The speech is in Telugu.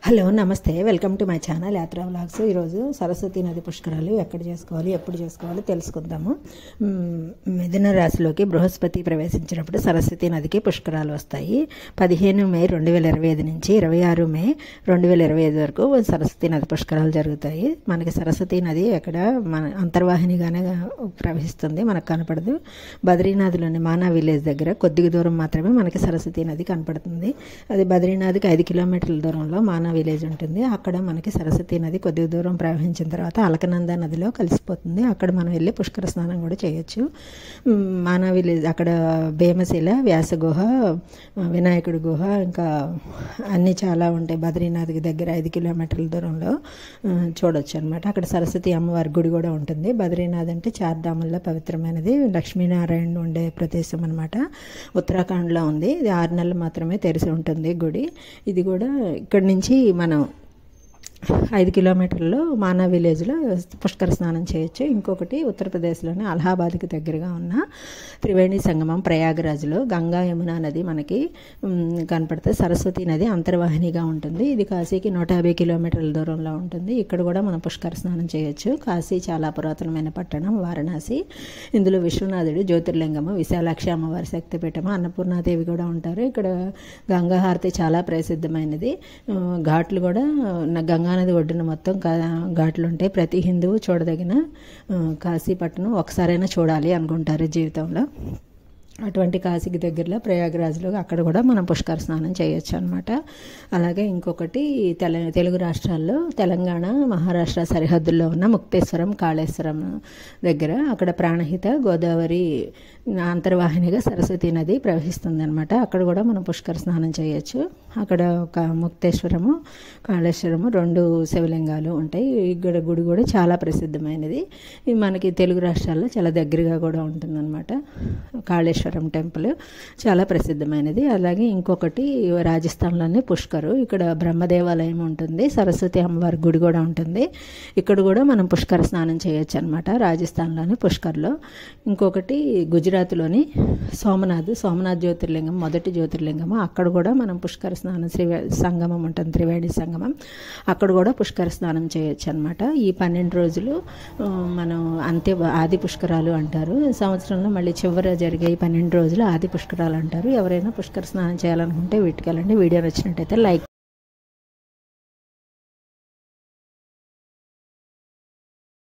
హలో నమస్తే, welcome to my channel Yatra vlogs. ఈరోజు సరస్వతి నది పుష్కరాలు ఎక్కడ చేసుకోవాలి, ఎప్పుడు చేసుకోవాలి తెలుసుకుందాము. మిథున రాశిలోకి బృహస్పతి ప్రవేశించినప్పుడు సరస్వతి నదికి పుష్కరాలు వస్తాయి. 15 మే 2025 నుంచి 26 మే 2025 వరకు సరస్వతి నది పుష్కరాలు జరుగుతాయి. మనకి సరస్వతి నది ఎక్కడ మన అంతర్వాహినిగానే ప్రవహిస్తుంది, మనకు కనపడదు. బద్రీనాథ్లోని మానా విలేజ్ దగ్గర కొద్దిగా దూరం మాత్రమే మనకి సరస్వతి నది కనపడుతుంది. అది బద్రీనాథ్కి 5 కిలోమీటర్ల దూరంలో మానా విలేజ్ ఉంటుంది. అక్కడ మనకి సరస్వతి నది కొద్దిగా దూరం ప్రవహించిన తర్వాత అలకనంద నదిలో కలిసిపోతుంది. అక్కడ మనం వెళ్ళి పుష్కర స్నానం కూడా చేయొచ్చు. మానా విలేజ్ అక్కడ భీమశిల, వ్యాస గుహ, వినాయకుడి గుహ, ఇంకా అన్నీ చాలా ఉంటాయి. బద్రీనాథ్కి దగ్గర 5 కిలోమీటర్ల దూరంలో చూడొచ్చు అనమాట. అక్కడ సరస్వతి అమ్మవారి గుడి కూడా ఉంటుంది. బద్రీనాథ్ అంటే చార్ధాముల్లో పవిత్రమైనది, లక్ష్మీనారాయణ ఉండే ప్రదేశం అనమాట. ఉత్తరాఖండ్లో ఉంది. ఇది 6 నెలలు మాత్రమే తెరిచి ఉంటుంది గుడి. ఇది కూడా ఇక్కడి నుంచి మనం 5 కిలోమీటర్లు మానా విలేజ్లో పుష్కర స్నానం చేయొచ్చు. ఇంకొకటి ఉత్తరప్రదేశ్లోని అలహాబాద్కి దగ్గరగా ఉన్న త్రివేణి సంగమం ప్రయాగరాజ్లో గంగా యమునా నది మనకి కనపడుతుంది. సరస్వతి నది అంతర్వాహినిగా ఉంటుంది. ఇది కాశీకి 150 కిలోమీటర్ల దూరంలో ఉంటుంది. ఇక్కడ కూడా మనం పుష్కర స్నానం చేయొచ్చు. కాశీ చాలా పురాతనమైన పట్టణం, వారణాసి. ఇందులో విశ్వనాథుడు జ్యోతిర్లింగము, విశాలాక్షి అమ్మవారి శక్తిపీఠము, అన్నపూర్ణాదేవి కూడా ఉంటారు. ఇక్కడ గంగా హారతి చాలా ప్రసిద్ధమైనది. ఘాట్లు కూడా గంగానది ఒడ్డున మొత్తం ఘాట్లు ఉంటాయి. ప్రతి హిందువు చూడదగిన కాశీపట్నం ఒకసారైనా చూడాలి అనుకుంటారు జీవితంలో. అటువంటి కాశీకి దగ్గరలో ప్రయాగరాజ్లో అక్కడ కూడా మనం పుష్కర స్నానం చేయొచ్చు అనమాట. అలాగే ఇంకొకటి తెలుగు రాష్ట్రాల్లో తెలంగాణ, మహారాష్ట్ర సరిహద్దుల్లో ఉన్న ముక్తేశ్వరం, కాళేశ్వరం దగ్గర అక్కడ ప్రాణహిత గోదావరి అంతర్వాహినిగా సరస్వతి నది ప్రవహిస్తుంది అనమాట. అక్కడ కూడా మనం పుష్కర స్నానం చేయొచ్చు. అక్కడ ఒక ముక్తేశ్వరము, కాళేశ్వరము 2 శివలింగాలు ఉంటాయి. ఇక్కడ గుడి కూడా చాలా ప్రసిద్ధమైనది. ఇది మనకి తెలుగు రాష్ట్రాల్లో చాలా దగ్గరగా కూడా ఉంటుందన్నమాట. కాళేశ్వరం టెంపుల్ చాలా ప్రసిద్ధమైనది. అలాగే ఇంకొకటి రాజస్థాన్లోని పుష్కరు, ఇక్కడ బ్రహ్మదేవాలయం ఉంటుంది. సరస్వతి అమ్మవారి గుడి కూడా ఉంటుంది. ఇక్కడ కూడా మనం పుష్కర స్నానం చేయొచ్చు అనమాట, రాజస్థాన్లోని పుష్కర్లో. ఇంకొకటి గుజరాత్లోని సోమనాథ్ జ్యోతిర్లింగం, మొదటి జ్యోతిర్లింగము. అక్కడ కూడా మనం పుష్కర స్నానం సంగమం ఉంటుంది, త్రివేణి సంగమం. అక్కడ కూడా పుష్కర స్నానం చేయొచ్చు అనమాట. ఈ 12 రోజులు మనం ఆది పుష్కరాలు అంటారు. సంవత్సరంలో మళ్ళీ చివర జరిగే 12 రోజులు ఆది పుష్కరాలు అంటారు. ఎవరైనా పుష్కర స్నానం చేయాలనుకుంటే వీటికి వెళ్ళండి. వీడియో నచ్చినట్టయితే లైక్